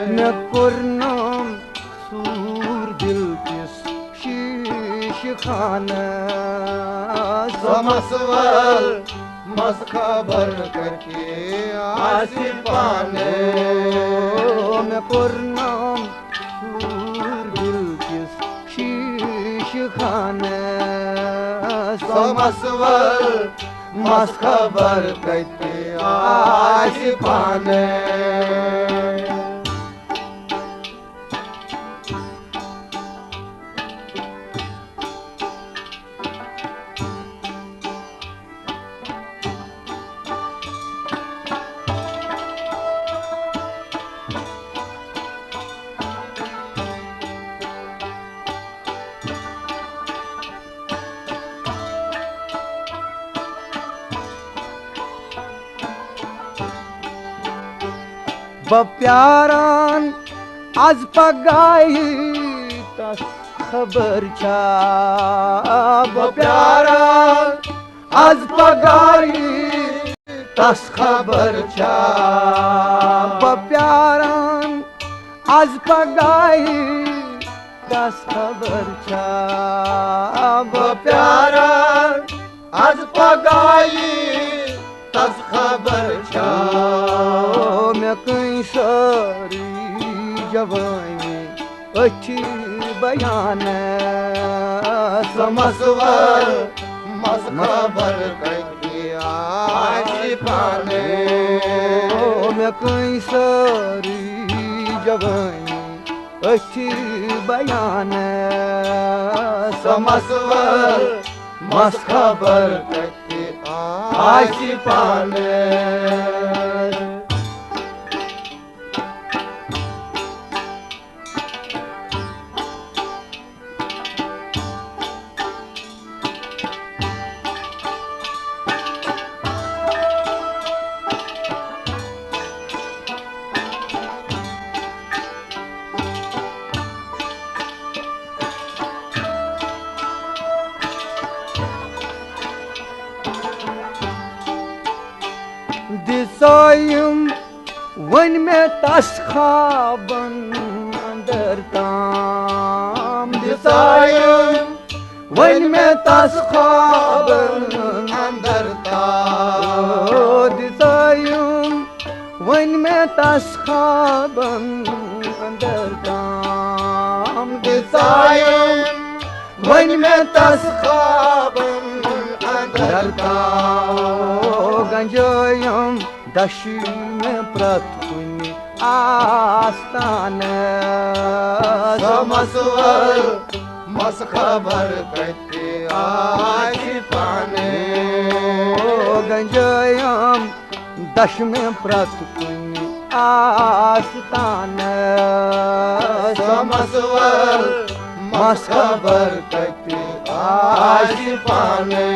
मे कुर्नम सूर दिल किस शीश खाना समसवल मस खबर करके आसिफाने मे कुर्नम सूर दिल किस शीश खाना समसवल मस खबर करके आसिफाने प्यारान आज पगाई तस खबर छा प्यारान आज पगाई तस खबर छा प्यारान आज पगाई तस खबर छा प्यारान आज पगाई तस खबर छा मे कई सारी जवानी अच्छी बयान समसवल मस खबर करके आसिफाने मे कई सारी जवानी अच्छी बयान समसवल मस खबर करके आसिफाने दिसायम वन में तस खाबन अंदर ताम दिसायम वन में तस खाबन अंदर ताम दिसायम वन में तस खाबन अंदर ताम दिसायम वन में तस खाबन अंदर ताम गंजोयम दशी में प्रतुनि आस्तान समसवल मस खबर करके आसिफाने गंजोयम दश में प्रतुनि आस्तान समसवल मस खबर करके आसिफाने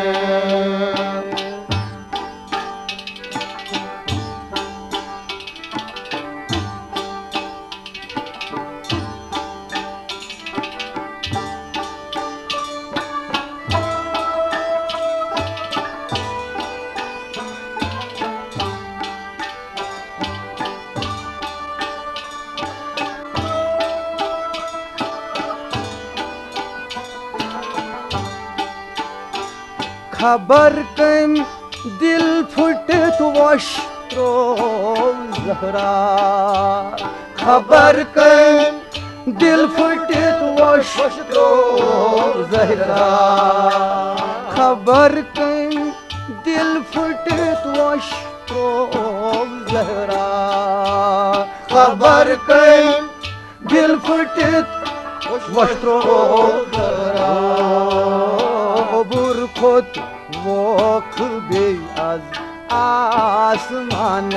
खबर कम दिल फुटत वस्त्रो जहरा खबर कम दिल फुटत वस्त्रो जहरा खबर कम दिल फुटत वस्त्रो जहरा खबर कम दिल फुटत वस्त्रो जहरा बुरखोत वोख बे आज आसमान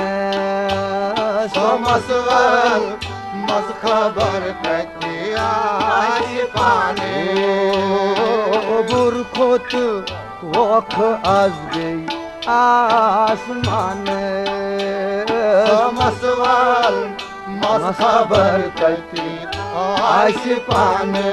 समसवल मस खबर करके आसिफाने बुरखोत वोख आज बे आसमान समसवल मस खबर करके आसिफाने